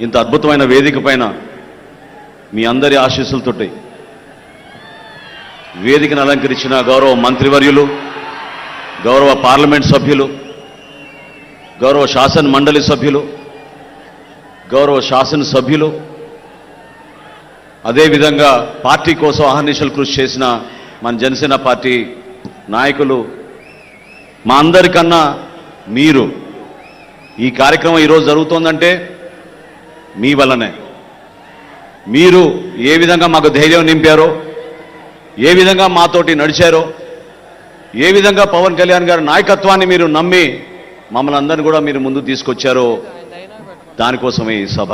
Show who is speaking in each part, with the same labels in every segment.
Speaker 1: ఇంత అద్భుతమైన వేదిక పైన మీ అందరి ఆశీస్సులతోటి వేదికను అలంకరించిన గౌరవ మంత్రివర్యులు, గౌరవ పార్లమెంట్ సభ్యులు, గౌరవ శాసన మండలి సభ్యులు, గౌరవ శాసనసభ్యులు, అదేవిధంగా పార్టీ కోసం అహర్నిశలు కృషి చేసిన మన జనసేన పార్టీ నాయకులు, మా అందరికన్నా మీరు ఈ కార్యక్రమం ఈరోజు జరుగుతోందంటే మీ వల్లనే. మీరు ఏ విధంగా మాకు ధైర్యం నింపారో, ఏ విధంగా మాతోటి నడిచారో, ఏ విధంగా పవన్ కళ్యాణ్ గారి నాయకత్వాన్ని మీరు నమ్మి మమ్మల్ని అందరినీ కూడా మీరు ముందు తీసుకొచ్చారో దానికోసమే ఈ సభ.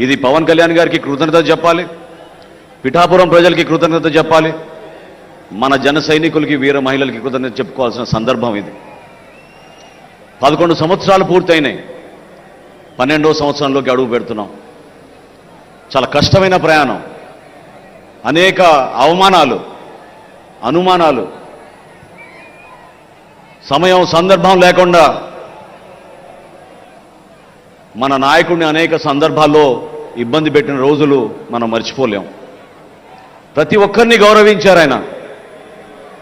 Speaker 1: ఇది పవన్ కళ్యాణ్ గారికి కృతజ్ఞత చెప్పాలి, పిఠాపురం ప్రజలకి కృతజ్ఞత చెప్పాలి, మన జన సైనికులకి, వీర మహిళలకి కృతజ్ఞత చెప్పుకోవాల్సిన సందర్భం ఇది. 11 సంవత్సరాలు పూర్తయినాయి, 12వ సంవత్సరంలోకి అడుగు పెడుతున్నాం. చాలా కష్టమైన ప్రయాణం, అనేక అవమానాలు, అనుమానాలు, సమయం సందర్భం లేకుండా మన నాయకుడిని అనేక సందర్భాల్లో ఇబ్బంది పెట్టిన రోజులు మనం మర్చిపోలేం. ప్రతి ఒక్కరిని గౌరవించారు ఆయన.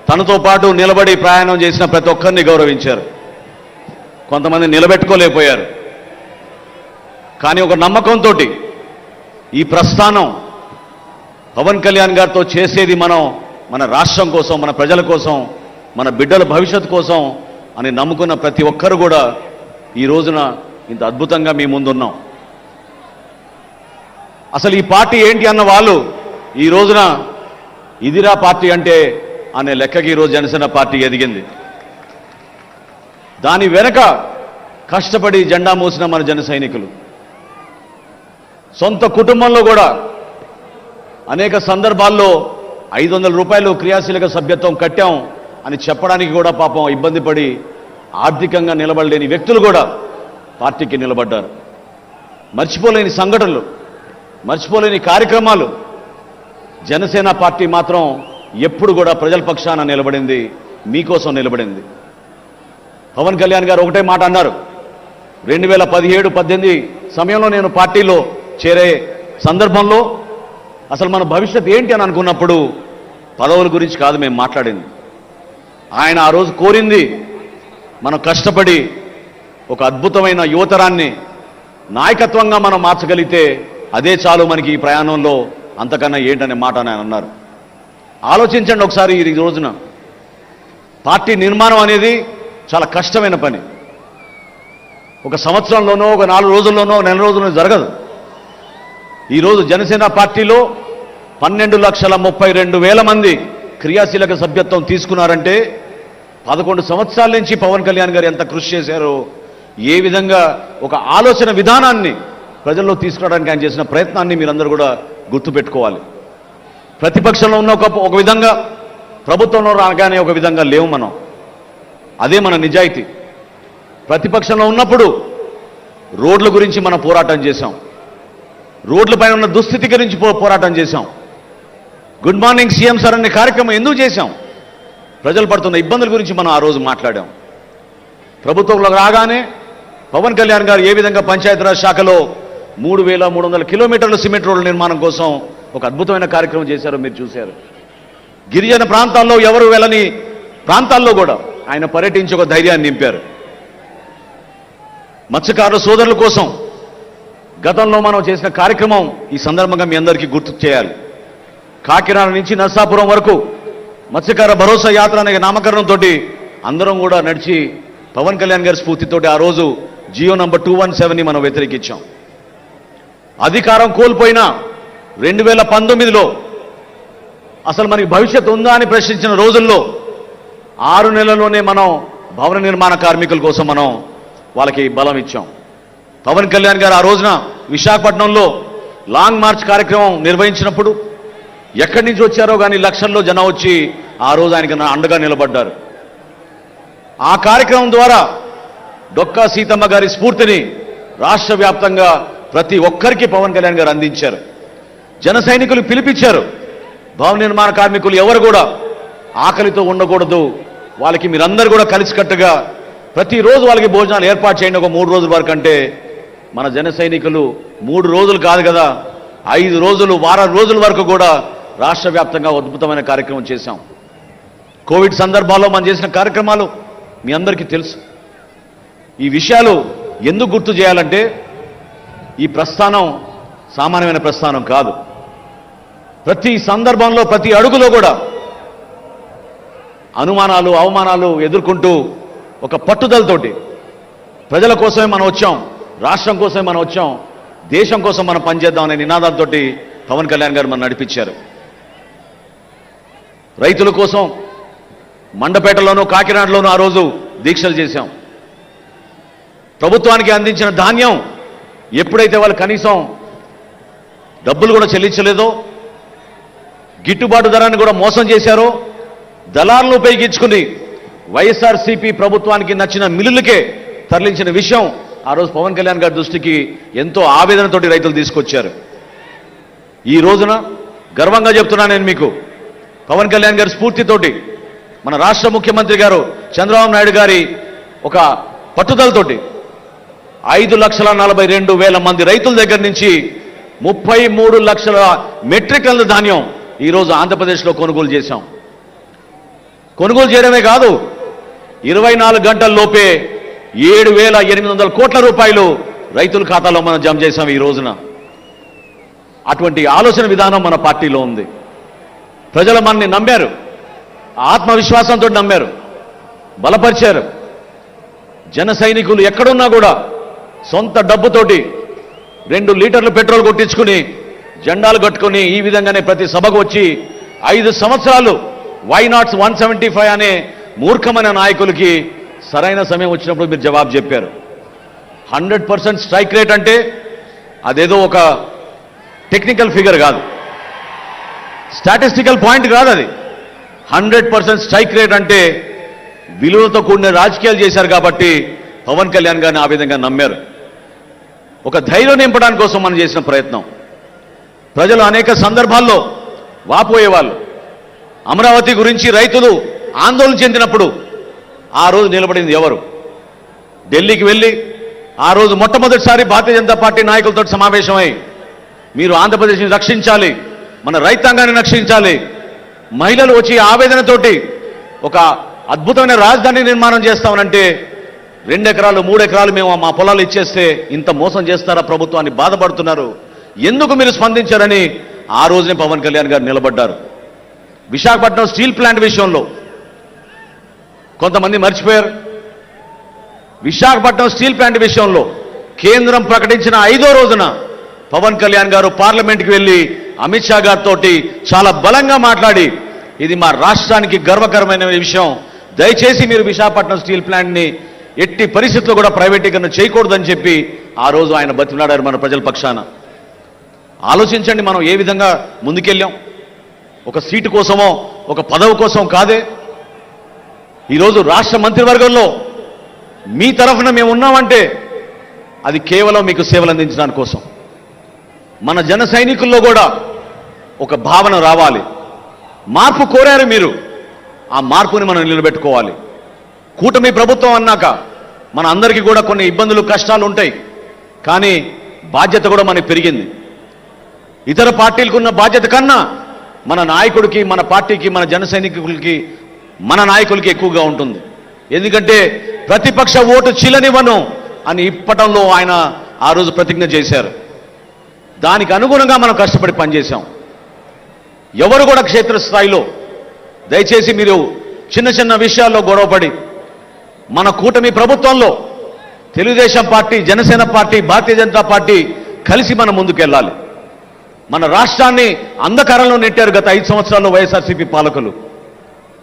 Speaker 1: తనతో పాటు నిలబడి ప్రయాణం చేసిన ప్రతి ఒక్కరిని గౌరవించారు. కొంతమంది నిలబెట్టుకోలేకపోయారు. కానీ ఒక నమ్మకంతో ఈ ప్రస్థానం పవన్ కళ్యాణ్ గారితో చేసేది మనం మన రాష్ట్రం కోసం, మన ప్రజల కోసం, మన బిడ్డల భవిష్యత్తు కోసం అని నమ్ముకున్న ప్రతి ఒక్కరు కూడా ఈ రోజున ఇంత అద్భుతంగా మీ ముందున్నాం. అసలు ఈ పార్టీ ఏంటి అన్న వాళ్ళు ఈ రోజున ఇదిరా పార్టీ అంటే అనే లెక్కకి ఈరోజు జనసేన పార్టీ ఎదిగింది. దాని వెనక కష్టపడి జెండా మోసిన మన జన సైనికులు, సొంత కుటుంబంలో కూడా అనేక సందర్భాల్లో 500 రూపాయలు క్రియాశీలక సభ్యత్వం కట్టాం అని చెప్పడానికి కూడా పాపం ఇబ్బంది పడి ఆర్థికంగా నిలబడలేని వ్యక్తులు కూడా పార్టీకి నిలబడ్డారు. మర్చిపోలేని సంఘటనలు, మర్చిపోలేని కార్యక్రమాలు. జనసేన పార్టీ మాత్రం ఎప్పుడు కూడా ప్రజల పక్షాన నిలబడింది, మీకోసం నిలబడింది. పవన్ కళ్యాణ్ గారు ఒకటే మాట అన్నారు, 2017-18 సమయంలో నేను పార్టీలో చేరే సందర్భంలో అసలు మన భవిష్యత్ ఏంటి అని అనుకున్నప్పుడు పదవుల గురించి కాదు మేము మాట్లాడింది. ఆయన ఆ రోజు కోరింది మనం కష్టపడి ఒక అద్భుతమైన యువతరాన్ని నాయకత్వంగా మనం మార్చగలిగితే అదే చాలు మనకి ఈ ప్రయాణంలో, అంతకన్నా ఏంటనే మాట ఆయన అన్నారు. ఆలోచించండి ఒకసారి. ఈ రోజున పార్టీ నిర్మాణం అనేది చాలా కష్టమైన పని. ఒక సంవత్సరంలోనో, ఒక 4 రోజుల్లోనో, నెల రోజుల్లోనో జరగదు. ఈరోజు జనసేన పార్టీలో 12,32,000 మంది క్రియాశీలక సభ్యత్వం తీసుకున్నారంటే 11 సంవత్సరాల నుంచి పవన్ కళ్యాణ్ గారు ఎంత కృషి చేశారో, ఏ విధంగా ఒక ఆలోచన విధానాన్ని ప్రజల్లో తీసుకురావడానికి ఆయన చేసిన ప్రయత్నాన్ని మీరందరూ కూడా గుర్తుపెట్టుకోవాలి. ప్రతిపక్షంలో ఉన్న ఒక విధంగా, ప్రభుత్వంలో రాగానే ఒక విధంగా లేవు మనం. అదే మన నిజాయితీ. ప్రతిపక్షంలో ఉన్నప్పుడు రోడ్ల గురించి మనం పోరాటం చేశాం, రోడ్లపైన ఉన్న దుస్థితి గురించి పోరాటం చేశాం. గుడ్ మార్నింగ్ సీఎం సార్ అనే కార్యక్రమం ఎందుకు చేశాం? ప్రజలు పడుతున్న ఇబ్బందుల గురించి మనం ఆ రోజు మాట్లాడాం. ప్రభుత్వంలో రాగానే పవన్ కళ్యాణ్ గారు ఏ విధంగా పంచాయతీరాజ్ శాఖలో 3,300 కిలోమీటర్ల సిమెంట్ రోడ్ల నిర్మాణం కోసం ఒక అద్భుతమైన కార్యక్రమం చేశారో మీరు చూశారు. గిరిజన ప్రాంతాల్లో ఎవరు వెళ్ళని ప్రాంతాల్లో కూడా ఆయన పర్యటించి ఒక ధైర్యాన్ని నింపారు. మత్స్యకారుల సోదరుల కోసం గతంలో మనం చేసిన కార్యక్రమం ఈ సందర్భంగా మీ అందరికీ గుర్తు చేయాలి. కాకినాడ నుంచి నర్సాపురం వరకు మత్స్యకార భరోసా యాత్ర అనే నామకరణంతో అందరం కూడా నడిచి పవన్ కళ్యాణ్ గారి స్ఫూర్తితోటి ఆ రోజు జియో నంబర్ 217ని మనం వ్యతిరేకించాం. అధికారం కోల్పోయిన 2019లో అసలు మనకి భవిష్యత్తు ఉందా అని ప్రశ్నించిన రోజుల్లో 6 నెలల్లోనే మనం భవన నిర్మాణ కార్మికుల కోసం మనం వాళ్ళకి బలం ఇచ్చాం. పవన్ కళ్యాణ్ గారు ఆ రోజున విశాఖపట్నంలో లాంగ్ మార్చ్ కార్యక్రమం నిర్వహించినప్పుడు ఎక్కడి నుంచి వచ్చారో కానీ లక్షల్లో జనం వచ్చి ఆ రోజు ఆయనకి అండగా నిలబడ్డారు. ఆ కార్యక్రమం ద్వారా డొక్కా సీతమ్మ గారి స్ఫూర్తిని రాష్ట్ర వ్యాప్తంగా ప్రతి ఒక్కరికి పవన్ కళ్యాణ్ గారు అందించారు. జన సైనికులు పిలిపించారు. భవన నిర్మాణ కార్మికులు ఎవరు కూడా ఆకలితో ఉండకూడదు, వాళ్ళకి మీరందరూ కూడా కలిసికట్టుగా ప్రతిరోజు వాళ్ళకి భోజనాలు ఏర్పాటు చేయండి ఒక 3 రోజుల వరకు అంటే మన జన సైనికులు 3 రోజులు కాదు కదా, 5 రోజులు, వారం రోజుల వరకు కూడా రాష్ట్ర వ్యాప్తంగా అద్భుతమైన కార్యక్రమం చేశాం. కోవిడ్ సందర్భాల్లో మనం చేసిన కార్యక్రమాలు మీ అందరికీ తెలుసు. ఈ విషయాలు ఎందుకు గుర్తు చేయాలంటే ఈ ప్రస్థానం సామాన్యమైన ప్రస్థానం కాదు. ప్రతి సందర్భంలో, ప్రతి అడుగులో కూడా అనుమానాలు, అవమానాలు ఎదుర్కొంటూ ఒక పట్టుదలతోటి ప్రజల కోసమే మనం వచ్చాం, రాష్ట్రం కోసమే మనం వచ్చాం, దేశం కోసం మనం పనిచేద్దాం అనే నినాదాలతో పవన్ కళ్యాణ్ గారు మనం నడిపించారు. రైతుల కోసం మండపేటలోనూ, కాకినాడలోనూ ఆ రోజు దీక్షలు చేశాం. ప్రభుత్వానికి అందించిన ధాన్యం ఎప్పుడైతే వాళ్ళు కనీసం డబ్బులు కూడా చెల్లించలేదో, గిట్టుబాటు ధరని కూడా మోసం చేశారో, దళాలను ఉపయోగించుకుని వైఎస్ఆర్సీపీ ప్రభుత్వానికి నచ్చిన మిల్లులకే తరలించిన విషయం ఆ రోజు పవన్ కళ్యాణ్ గారి దృష్టికి ఎంతో ఆవేదనతోటి రైతులు తీసుకొచ్చారు. ఈ రోజున గర్వంగా చెప్తున్నా నేను మీకు, పవన్ కళ్యాణ్ గారి స్ఫూర్తితోటి మన రాష్ట్ర ముఖ్యమంత్రి గారు చంద్రబాబు నాయుడు గారి ఒక పట్టుదలతోటి 5,42,000 మంది రైతుల దగ్గర నుంచి 33 లక్షల మెట్రిక్ టన్నుల ధాన్యం ఈరోజు ఆంధ్రప్రదేశ్లో కొనుగోలు చేశాం. కొనుగోలు చేయడమే కాదు, 24 గంటల్లోపే 7,800 కోట్ల రూపాయలు రైతుల ఖాతాలో మనం జమ చేశాం ఈ రోజున. అటువంటి ఆలోచన విధానం మన పార్టీలో ఉంది. ప్రజలు మనని నమ్మారు, ఆత్మవిశ్వాసంతో నమ్మారు, బలపరిచారు. జన సైనికులు ఎక్కడున్నా కూడా సొంత డబ్బుతోటి 2 లీటర్లు పెట్రోల్ కొట్టించుకుని, జెండాలు కట్టుకుని ఈ విధంగానే ప్రతి సభకు వచ్చి 5 సంవత్సరాలు వై నాట్ 175 అనే మూర్ఖమైన నాయకులకి సరైన సమయం వచ్చినప్పుడు మీరు జవాబు చెప్పారు. 100% స్ట్రైక్ రేట్ అంటే అదేదో ఒక టెక్నికల్ ఫిగర్ కాదు, స్టాటిస్టికల్ పాయింట్ కాదు అది. 100% స్ట్రైక్ రేట్ అంటే విలువలతో కూడిన రాజకీయాలు చేశారు కాబట్టి పవన్ కళ్యాణ్ గారిని ఆ విధంగా నమ్మారు. ఒక ధైర్యం నింపడానికి కోసం మనం చేసిన ప్రయత్నం. ప్రజలు అనేక సందర్భాల్లో వాపోయేవాళ్ళు. అమరావతి గురించి రైతులు ఆందోళన చెందినప్పుడు ఆ రోజు నిలబడింది ఎవరు? ఢిల్లీకి వెళ్ళి ఆ రోజు మొట్టమొదటిసారి భారతీయ జనతా పార్టీ నాయకులతో సమావేశమై మీరు ఆంధ్రప్రదేశ్ని రక్షించాలి, మన రైతాంగాన్ని రక్షించాలి, మహిళలు వచ్చి ఆవేదనతోటి ఒక అద్భుతమైన రాజధాని నిర్మాణం చేస్తామనంటే 2 ఎకరాలు 3 ఎకరాలు మేము మా పొలాలు ఇచ్చేస్తే ఇంత మోసం చేస్తారా ప్రభుత్వాన్ని బాధపడుతున్నారు, ఎందుకు మీరు స్పందించారని ఆ రోజునే పవన్ కళ్యాణ్ గారు నిలబడ్డారు. విశాఖపట్నం స్టీల్ ప్లాంట్ విషయంలో కొంతమంది మర్చిపోయారు. విశాఖపట్నం స్టీల్ ప్లాంట్ విషయంలో కేంద్రం ప్రకటించిన 5వ రోజున పవన్ కళ్యాణ్ గారు పార్లమెంట్కి వెళ్ళి అమిత్ షా గారితో చాలా బలంగా మాట్లాడి ఇది మా రాష్ట్రానికి గర్వకరమైన విషయం, దయచేసి మీరు విశాఖపట్నం స్టీల్ ప్లాంట్ని ఎట్టి పరిస్థితుల్లో కూడా ప్రైవేటీకరణ చేయకూడదని చెప్పి ఆ రోజు ఆయన బతిమలాడారు మన ప్రజల పక్షాన. ఆలోచించండి, మనం ఏ విధంగా ముందుకెళ్ళాం. ఒక సీటు కోసమో ఒక పదవి కోసం కాదే. ఈరోజు రాష్ట్ర మంత్రివర్గంలో మీ తరఫున మేము ఉన్నామంటే అది కేవలం మీకు సేవలు అందించడానికి కోసం. మన జన సైనికుల్లో కూడా ఒక భావన రావాలి. మార్పు కోరారు మీరు, ఆ మార్పుని మనం నిలబెట్టుకోవాలి. కూటమి ప్రభుత్వం అన్నాక మన అందరికీ కూడా కొన్ని ఇబ్బందులు, కష్టాలు ఉంటాయి. కానీ బాధ్యత కూడా మనకి పెరిగింది. ఇతర పార్టీలకు ఉన్న బాధ్యత కన్నా మన నాయకుడికి, మన పార్టీకి, మన జన సైనికులకి, మన నాయకులకి ఎక్కువగా ఉంటుంది. ఎందుకంటే ప్రతిపక్ష ఓటు చీలనివ్వను అని ఇప్పటంలో ఆయన ఆ రోజు ప్రతిజ్ఞ చేశారు. దానికి అనుగుణంగా మనం కష్టపడి పనిచేశాం. ఎవరు కూడా క్షేత్రస్థాయిలో దయచేసి మీరు చిన్న చిన్న విషయాల్లో గొడవపడి మన కూటమి ప్రభుత్వంలో Telugu Desam party, Janasena party, Bharatiya Janata party కలిసి మనం ముందుకెళ్ళాలి. మన రాష్ట్రాన్ని అంధకారంలో నెట్టారు గత 5 సంవత్సరాల్లో వైఎస్ఆర్సీపీ పాలకులు.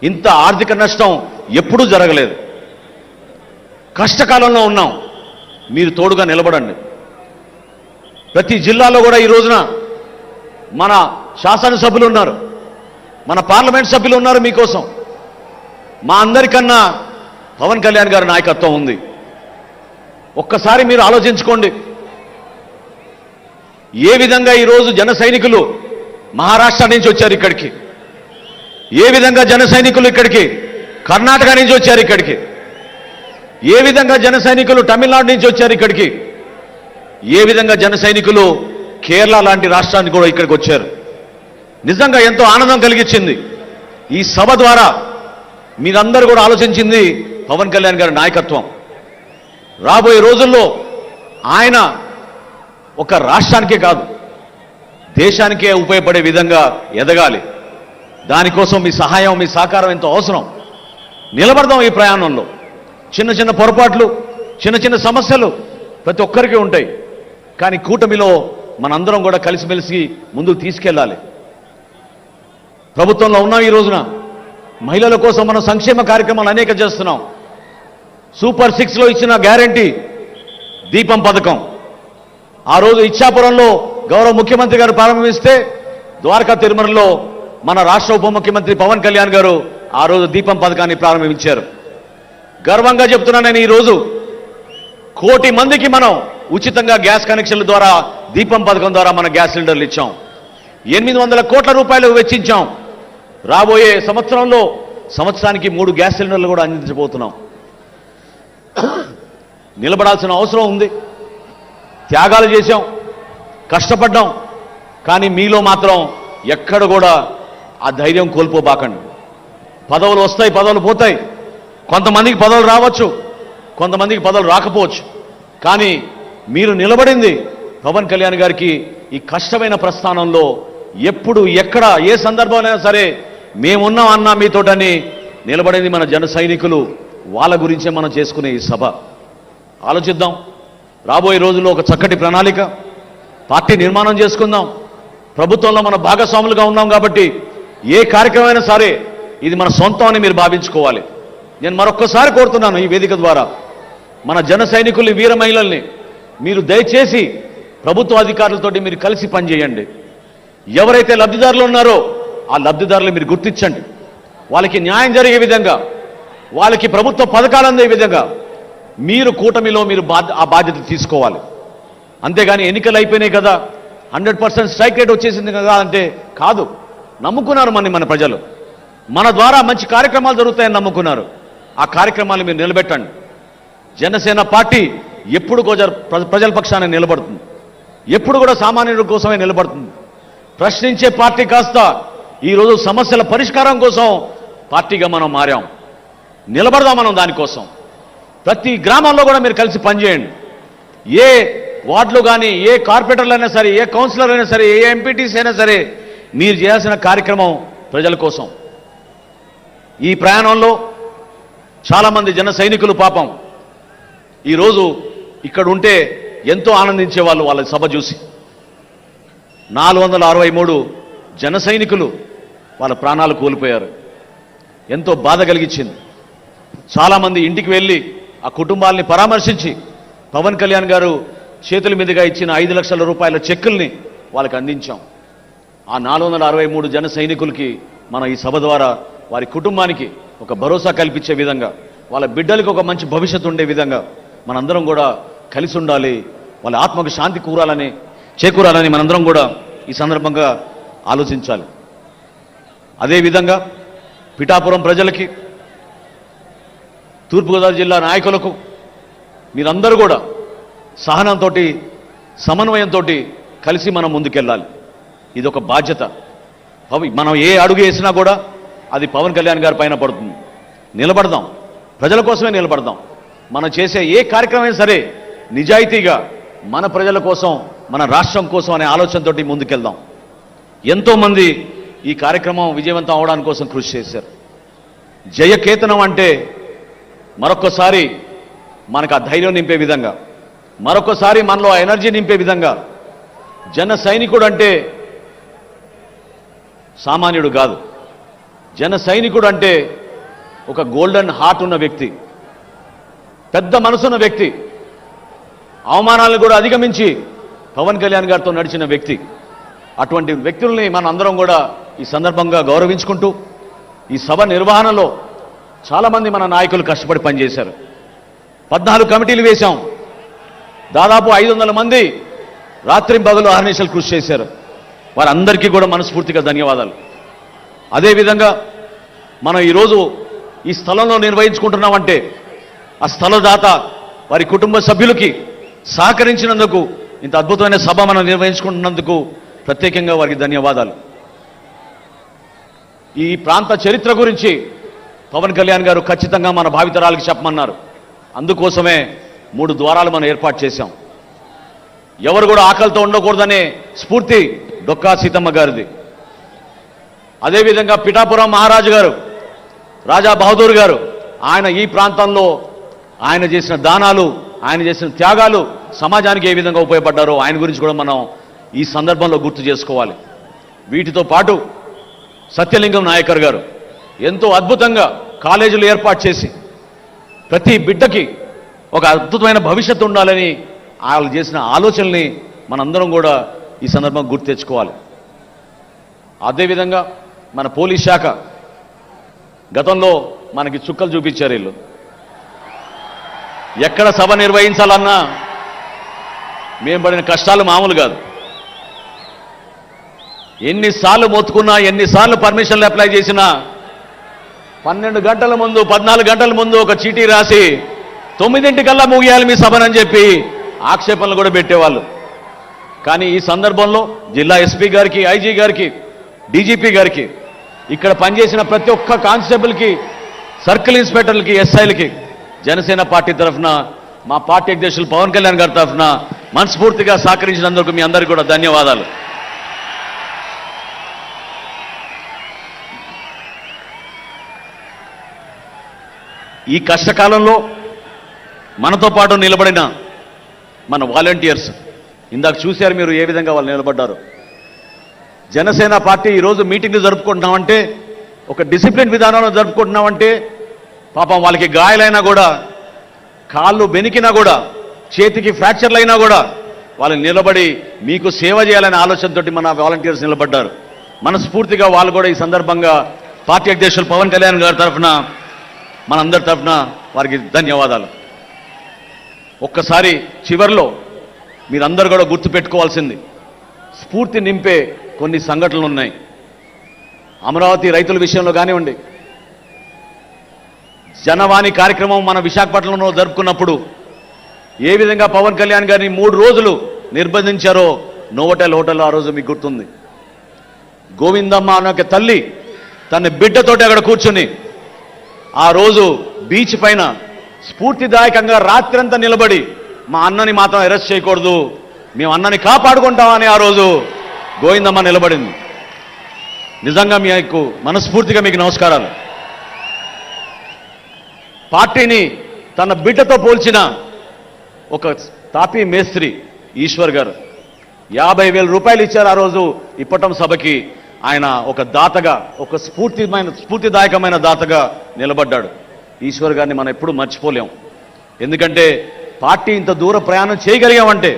Speaker 1: ఇంత ఆర్థిక నష్టం ఎప్పుడూ జరగలేదు. కష్టకాలంలో ఉన్నాం, మీరు తోడుగా నిలబడండి. ప్రతి జిల్లాలో కూడా ఈ రోజున మన శాసనసభ్యులు ఉన్నారు, మన పార్లమెంట్ సభ్యులు ఉన్నారు మీకోసం. మా అందరికన్నా పవన్ కళ్యాణ్ గారి నాయకత్వం ఉంది. ఒక్కసారి మీరు ఆలోచించుకోండి, ఏ విధంగా ఈరోజు జన సైనికులు మహారాష్ట్ర నుంచి వచ్చారు ఇక్కడికి, ఏ విధంగా జన సైనికులు ఇక్కడికి కర్ణాటక నుంచి వచ్చారు ఇక్కడికి, ఏ విధంగా జన సైనికులు తమిళనాడు నుంచి వచ్చారు ఇక్కడికి, ఏ విధంగా జన సైనికులు కేరళ లాంటి రాష్ట్రానికి కూడా ఇక్కడికి వచ్చారు. నిజంగా ఎంతో ఆనందం కలిగించింది. ఈ సభ ద్వారా మీరందరూ కూడా ఆలోచించింది పవన్ కళ్యాణ్ గారి నాయకత్వం. రాబోయే రోజుల్లో ఆయన ఒక రాష్ట్రానికే కాదు దేశానికే ఉపయోగపడే విధంగా ఎదగాలి. దానికోసం మీ సహాయం మీ సహకారం ఎంతో అవసరం. నిలబడదాం ఈ ప్రయాణంలో. చిన్న చిన్న పొరపాట్లు చిన్న చిన్న సమస్యలు ప్రతి ఒక్కరికి ఉంటాయి. కానీ కూటమిలో మనందరం కూడా కలిసిమెలిసి ముందుకు తీసుకెళ్ళాలి. ప్రభుత్వంలో ఉన్నాం. ఈ రోజున మహిళల కోసం మనం సంక్షేమ కార్యక్రమాలు అనేక చేస్తున్నాం. సూపర్ 6లో ఇచ్చిన గ్యారంటీ దీపం పథకం ఆ రోజు ఇచ్చాపురంలో గౌరవ ముఖ్యమంత్రి గారు ప్రారంభిస్తే ద్వారకా తిరుమలలో మన రాష్ట్ర ఉప ముఖ్యమంత్రి పవన్ కళ్యాణ్ గారు ఆ రోజు దీపం పథకాన్ని ప్రారంభించారు. గర్వంగా చెప్తున్నాను నేను, ఈరోజు 1 కోటి మందికి మనం ఉచితంగా గ్యాస్ కనెక్షన్ల ద్వారా దీపం పథకం ద్వారా మన గ్యాస్ సిలిండర్లు ఇచ్చాం. 800 కోట్ల రూపాయలు వెచ్చించాం. రాబోయే సంవత్సరంలో సంవత్సరానికి 3 గ్యాస్ సిలిండర్లు కూడా అందించబోతున్నాం. నిలబడాల్సిన అవసరం ఉంది. త్యాగాలు చేశాం, కష్టపడ్డాం. కానీ మీలో మాత్రం ఎక్కడ కూడా ఆ ధైర్యం కోల్పోబాకండి. పదవులు వస్తాయి, పదవులు పోతాయి. కొంతమందికి పదవులు రావచ్చు, కొంతమందికి పదవులు రాకపోవచ్చు. కానీ మీరు నిలబడింది పవన్ కళ్యాణ్ గారికి ఈ కష్టమైన ప్రస్థానంలో ఎప్పుడు ఎక్కడ ఏ సందర్భంలో సరే మేమున్నాం అన్నా మీతోటని నిలబడింది మన జన సైనికులు. వాళ్ళ గురించే మనం చేసుకునే ఈ సభ. ఆలోచిద్దాం. రాబోయే రోజుల్లో ఒక చక్కటి ప్రణాళిక పార్టీ నిర్మాణం చేసుకుందాం. ప్రభుత్వంలో మన భాగస్వాములుగా ఉన్నాం కాబట్టి ఏ కార్యక్రమమైనా సరే ఇది మన సొంతం అని మీరు భావించుకోవాలి. నేను మరొక్కసారి కోరుతున్నాను ఈ వేదిక ద్వారా మన జన సైనికుల్ని వీర మహిళల్ని మీరు దయచేసి ప్రభుత్వ అధికారులతోటి మీరు కలిసి పనిచేయండి. ఎవరైతే లబ్ధిదారులు ఉన్నారో ఆ లబ్ధిదారులు మీరు గుర్తించండి. వాళ్ళకి న్యాయం జరిగే విధంగా, వాళ్ళకి ప్రభుత్వ పథకాలు అందే విధంగా మీరు కూటమిలో మీరు ఆ బాధ్యత తీసుకోవాలి. అంతేగాని ఎన్నికలు అయిపోయినాయి కదా 100% స్ట్రైక్ రేట్ వచ్చేసింది కదా అంటే కాదు. నమ్ముకున్నారు మన ప్రజలు. మన ద్వారా మంచి కార్యక్రమాలు జరుగుతాయని నమ్ముకున్నారు. ఆ కార్యక్రమాలు మీరు నిలబెట్టండి. జనసేన పార్టీ ఎప్పుడు ప్రజల పక్షాన నిలబడుతుంది. ఎప్పుడు కూడా సామాన్యుల కోసమే నిలబడుతుంది. ప్రశ్నించే పార్టీ కాస్త ఈరోజు సమస్యల పరిష్కారం కోసం పార్టీగా మనం మారాం. నిలబడదాం మనం దానికోసం. ప్రతి గ్రామంలో కూడా మీరు కలిసి పనిచేయండి. ఏ వార్డులు కానీ, ఏ కార్పొరేటర్లు అయినా సరే, ఏ కౌన్సిలర్ అయినా సరే, ఏ ఎంపీటీసీ అయినా సరే మీరు చేయాల్సిన కార్యక్రమం ప్రజల కోసం. ఈ ప్రయాణంలో చాలామంది జన సైనికులు పాపం ఈరోజు ఇక్కడ ఉంటే ఎంతో ఆనందించేవాళ్ళు వాళ్ళ సభ చూసి. 463 జన సైనికులు వాళ్ళ ప్రాణాలు కోల్పోయారు. ఎంతో బాధ కలిగించింది. చాలామంది ఇంటికి వెళ్ళి ఆ కుటుంబాలని పరామర్శించి పవన్ కళ్యాణ్ గారు చేతుల మీదుగా ఇచ్చిన 5 లక్షల రూపాయల చెక్కుల్ని వాళ్ళకి అందించాం. ఆ 463 జన సైనికులకి మన ఈ సభ ద్వారా వారి కుటుంబానికి ఒక భరోసా కల్పించే విధంగా, వాళ్ళ బిడ్డలకు ఒక మంచి భవిష్యత్తు ఉండే విధంగా మనందరం కూడా కలిసి ఉండాలి. వాళ్ళ ఆత్మకు శాంతి చేకూరాలని మనందరం కూడా ఈ సందర్భంగా ఆలోచించాలి. అదేవిధంగా పిఠాపురం ప్రజలకి, తూర్పుగోదావరి జిల్లా నాయకులకు మీరందరూ కూడా సహనంతో సమన్వయంతో కలిసి మనం ముందుకెళ్ళాలి. ఇది ఒక బాధ్యత. మనం ఏ అడుగు వేసినా కూడా అది పవన్ కళ్యాణ్ గారి పైన పడుతుంది. నిలబడదాం, ప్రజల కోసమే నిలబడదాం. మనం చేసే ఏ కార్యక్రమం సరే నిజాయితీగా మన ప్రజల కోసం, మన రాష్ట్రం కోసం అనే ఆలోచనతో ముందుకెళ్దాం. ఎంతోమంది ఈ కార్యక్రమం విజయవంతం అవడానికి కోసం కృషి చేశారు. జయకేతనం అంటే మరొకసారి మనకు ఆ ధైర్యం నింపే విధంగా, మరొకసారి మనలో ఆ ఎనర్జీ నింపే విధంగా, జన సైనికుడు అంటే సామాన్యుడు కాదు. జన సైనికుడు అంటే ఒక గోల్డెన్ హార్ట్ ఉన్న వ్యక్తి, పెద్ద మనసున్న వ్యక్తి, అవమానాలను కూడా అధిగమించి పవన్ కళ్యాణ్ గారితో నడిచిన వ్యక్తి. అటువంటి వ్యక్తుల్ని మన అందరం కూడా ఈ సందర్భంగా గౌరవించుకుంటూ, ఈ సభ నిర్వహణలో చాలామంది మన నాయకులు కష్టపడి పనిచేశారు. 14 కమిటీలు వేశాం. దాదాపు 500 మంది రాత్రింపగలు అహర్నిశలు కృషి చేశారు. వారందరికీ కూడా మనస్ఫూర్తిగా ధన్యవాదాలు. అదేవిధంగా మనం ఈరోజు ఈ స్థలంలో నిర్వహించుకుంటున్నామంటే ఆ స్థలదాత వారి కుటుంబ సభ్యులకి సహకరించినందుకు ఇంత అద్భుతమైన సభ మనం నిర్వహించుకుంటున్నందుకు ప్రత్యేకంగా వారికి ధన్యవాదాలు. ఈ ప్రాంత చరిత్ర గురించి పవన్ కళ్యాణ్ గారు ఖచ్చితంగా మన భావితరాలకు చెప్పమన్నారు. అందుకోసమే 3 ద్వారాలు మనం ఏర్పాటు చేశాం. ఎవరు కూడా ఆకలితో ఉండకూడదనే స్ఫూర్తి డొక్కా సీతమ్మ గారిది. అదేవిధంగా పిఠాపురం మహారాజు గారు, రాజా బహదూర్ గారు, ఆయన ఈ ప్రాంతంలో ఆయన చేసిన దానాలు, ఆయన చేసిన త్యాగాలు సమాజానికి ఏ విధంగా ఉపయోగపడ్డారో ఆయన గురించి కూడా మనం ఈ సందర్భంలో గుర్తు చేసుకోవాలి. వీటితో పాటు సత్యలింగం నాయకర్ గారు ఎంతో అద్భుతంగా కాలేజీలు ఏర్పాటు చేసి ప్రతి బిడ్డకి ఒక అద్భుతమైన భవిష్యత్తు ఉండాలని వాళ్ళు చేసిన ఆలోచనల్ని మనందరం కూడా ఈ సందర్భంగా గుర్తు తెచ్చుకోవాలి. అదేవిధంగా మన పోలీస్ శాఖ గతంలో మనకి చుక్కలు చూపించారు. వీళ్ళు ఎక్కడ సభ నిర్వహించాలన్నా మేము పడిన కష్టాలు మామూలు కాదు. ఎన్నిసార్లు మొత్తుకున్నా, ఎన్నిసార్లు పర్మిషన్లు అప్లై చేసినా 12 గంటల ముందు, 14 గంటల ముందు ఒక చీటీ రాసి 9 ముగియాలి మీ సభనని చెప్పి ఆక్షేపణలు కూడా పెట్టేవాళ్ళు. కానీ ఈ సందర్భంలో జిల్లా ఎస్పీ గారికి, ఐజీ గారికి, డీజీపీ గారికి, ఇక్కడ పనిచేసిన ప్రతి ఒక్క కానిస్టేబుల్కి, సర్కిల్ ఇన్స్పెక్టర్లకి, ఎస్ఐలకి జనసేన పార్టీ తరఫున, మా పార్టీ అధ్యక్షులు పవన్ కళ్యాణ్ గారి తరఫున మనస్ఫూర్తిగా సహకరించినందుకు మీ అందరికీ కూడా ధన్యవాదాలు. ఈ కష్టకాలంలో మనతో పాటు నిలబడిన మన వాలంటీర్స్, ఇందాక చూశారు మీరు ఏ విధంగా వాళ్ళు నిలబడ్డారు. జనసేన పార్టీ ఈరోజు మీటింగ్లు జరుపుకుంటున్నామంటే, ఒక డిసిప్లిన్ విధానంలో జరుపుకుంటున్నామంటే, పాపం వాళ్ళకి గాయాలైనా కూడా, కాళ్ళు బెనికినా కూడా, చేతికి ఫ్రాక్చర్లు అయినా కూడా వాళ్ళు నిలబడి మీకు సేవ చేయాలనే ఆలోచనతోటి మన వాలంటీర్స్ నిలబడ్డారు. మనస్ఫూర్తిగా వాళ్ళు కూడా ఈ సందర్భంగా పార్టీ అధ్యక్షులు పవన్ కళ్యాణ్ గారి తరఫున, మనందరి తరఫున వారికి ధన్యవాదాలు. ఒక్కసారి చివరిలో మీరందరూ కూడా గుర్తుపెట్టుకోవాల్సింది, స్ఫూర్తి నింపే కొన్ని సంఘటనలు ఉన్నాయి. అమరావతి రైతుల విషయంలో కానివ్వండి, జనవాణి కార్యక్రమం మన విశాఖపట్నంలో జరుపుకున్నప్పుడు ఏ విధంగా పవన్ కళ్యాణ్ గారిని 3 రోజులు నిర్బంధించారో నోవోటెల్ హోటల్లో ఆ రోజు మీకు గుర్తుంది. గోవిందమ్మ అనే ఒక తల్లి తన బిడ్డతోటి అక్కడ కూర్చుని ఆ రోజు బీచ్ పైన స్ఫూర్తిదాయకంగా రాత్రంతా నిలబడి మా అన్నని మాత్రం అరెస్ట్ చేయకూడదు, మేము అన్నని కాపాడుకుంటామని ఆ రోజు గోవిందమ్మ నిలబడింది. నిజంగా మీకు మనస్ఫూర్తిగా మీకు నమస్కారాలు. పార్టీని తన బిడ్డతో పోల్చిన ఒక తాపీ మేస్త్రి ఈశ్వర్ గారు 50,000 రూపాయలు ఇచ్చారు ఆ రోజు ఇప్పటం సభకి. ఆయన ఒక దాతగా, ఒక స్ఫూర్తిదాయకమైన దాతగా నిలబడ్డాడు. ఈశ్వర్ గారిని మనం ఎప్పుడూ మర్చిపోలేం. ఎందుకంటే పార్టీ ఇంత దూర ప్రయాణం చేయగలిగామంటే,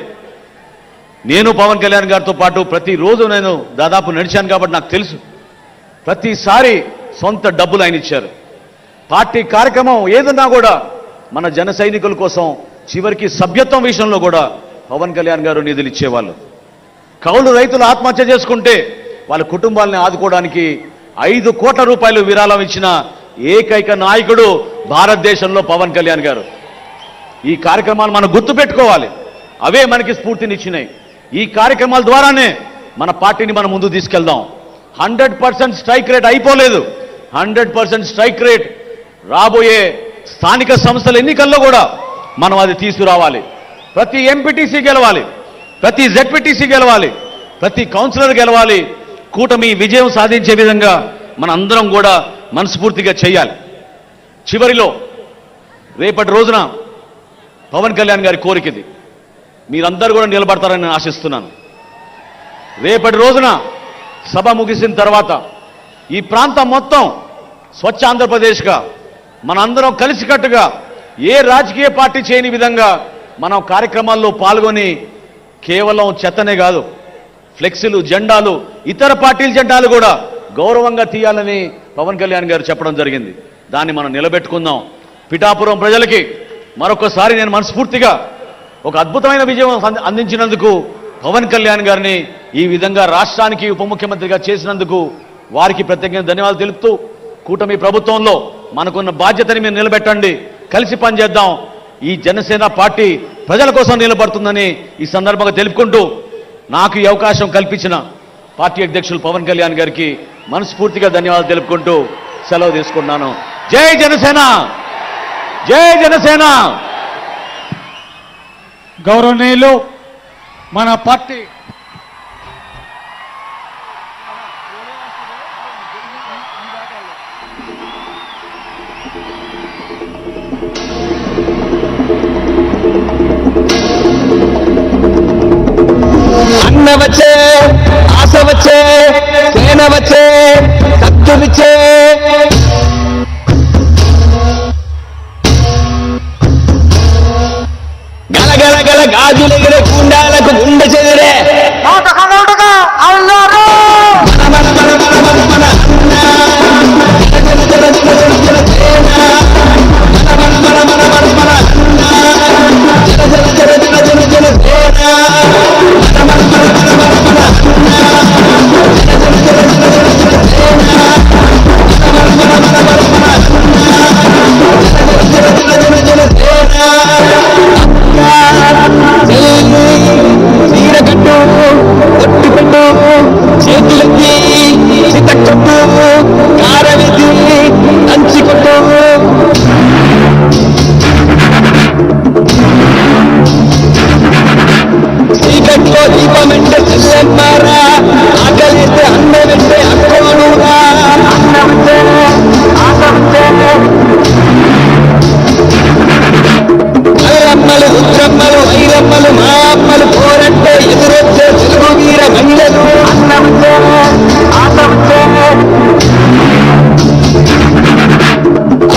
Speaker 1: నేను పవన్ కళ్యాణ్ గారితో పాటు ప్రతిరోజు నేను దాదాపు నడిచాను కాబట్టి నాకు తెలుసు. ప్రతిసారి సొంత డబ్బులు ఆయన ఇచ్చారు. పార్టీ కార్యక్రమం ఏదన్నా కూడా మన జన సైనికుల కోసం, చివరికి సభ్యత్వం విషయంలో కూడా పవన్ కళ్యాణ్ గారు నిధులు ఇచ్చేవాళ్ళు. కౌలు రైతులు ఆత్మహత్య చేసుకుంటే వాళ్ళ కుటుంబాలని ఆదుకోవడానికి 5 కోట్ల రూపాయలు విరాళం ఇచ్చిన ఏకైక నాయకుడు భారతదేశంలో పవన్ కళ్యాణ్ గారు. ఈ కార్యక్రమాలు మనం గుర్తుపెట్టుకోవాలి. అవే మనకి స్ఫూర్తినిచ్చినాయి. ఈ కార్యక్రమాల ద్వారానే మన పార్టీని మనం ముందుకు తీసుకెళ్దాం. 100% స్ట్రైక్ రేట్ అయిపోలేదు. 100% స్ట్రైక్ రేట్ రాబోయే స్థానిక సంస్థల ఎన్నికల్లో కూడా మనం అది తీసుకురావాలి. ప్రతి ఎంపీటీసీ గెలవాలి, ప్రతి జెడ్పీటీసీ గెలవాలి, ప్రతి కౌన్సిలర్ గెలవాలి. కూటమి విజయం సాధించే విధంగా మన అందరం కూడా మనస్ఫూర్తిగా చేయాలి. చివరిలో రేపటి రోజున పవన్ కళ్యాణ్ గారి కోరికది, మీరందరూ కూడా నిలబడతారని నేను ఆశిస్తున్నాను. రేపటి రోజున సభ ముగిసిన తర్వాత ఈ ప్రాంతం మొత్తం స్వచ్ఛ ఆంధ్రప్రదేశ్గా మనందరం కలిసికట్టుగా ఏ రాజకీయ పార్టీ చేయని విధంగా మనం కార్యక్రమాల్లో పాల్గొని కేవలం చెత్తనే కాదు, ఫ్లెక్సీలు, జెండాలు, ఇతర పార్టీల జెండాలు కూడా గౌరవంగా తీయాలని పవన్ కళ్యాణ్ గారు చెప్పడం జరిగింది. దాన్ని మనం నిలబెట్టుకుందాం. పిఠాపురం ప్రజలకి మరొకసారి నేను మనస్ఫూర్తిగా ఒక అద్భుతమైన విజయం అందించినందుకు పవన్ కళ్యాణ్ గారిని ఈ విధంగా రాష్ట్రానికి ఉప ముఖ్యమంత్రిగా చేసినందుకు వారికి ప్రత్యేకంగా ధన్యవాదాలు తెలుపుతూ, కూటమి ప్రభుత్వంలో మనకున్న బాధ్యతని మీరు నిలబెట్టండి, కలిసి పనిచేద్దాం. ఈ జనసేన పార్టీ ప్రజల కోసం నిలబడుతుందని ఈ సందర్భంగా తెలుపుకుంటూ నాకు ఈ అవకాశం కల్పించిన పార్టీ అధ్యక్షులు పవన్ కళ్యాణ్ గారికి మనస్ఫూర్తిగా ధన్యవాదాలు తెలుపుకుంటూ సెలవు తీసుకున్నాను. జై జనసేన, జై జనసేన.
Speaker 2: గౌరవనీయులు మన పార్టీ
Speaker 3: అన్న వచ్చే, ఆశ వచ్చే, సేన వచ్చే, శక్తులిచ్చే, గలగల గల గాజులెగిరే కుండాలకు గుండె చెదిరే దీపమెంటే చెల్లెమ్మారా, ఆకలిస్తే అన్నమెంటే అక్కోనురా, అల్లమ్మలు, రుద్రమ్మలు, ఐరమ్మలు, మా అమ్మలు పోరంటే ఎదురొచ్చే తెలుగు వీర మహిళలు,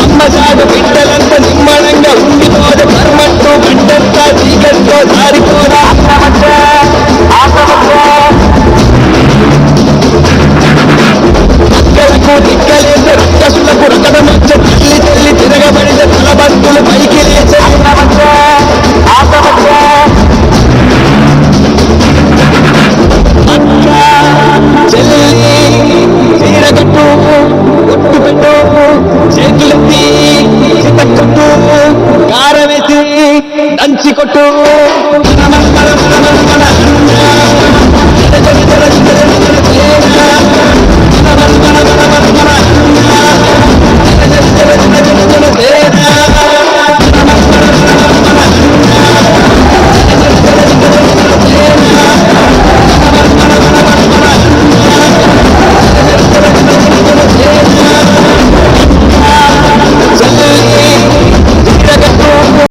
Speaker 3: అమ్మసాడు బిడ్డలంతా నిమ్మడంగా ఉండిపోదు కర్మంటూ బిడ్డంతా చీకట్లో జారిపోదా, అక్కలకు దిక్కలేసే రక్కసులకు రకడమచ్చ తల్లి తల్లి తిరగబడిన తలబంతులు పైకి లేచే అక్క చెల్లి చీరగట్టు ఒట్టు పెట్టు చేతులెత్తి చితకొట్టు కారవేసి దంచి కొట్టు మన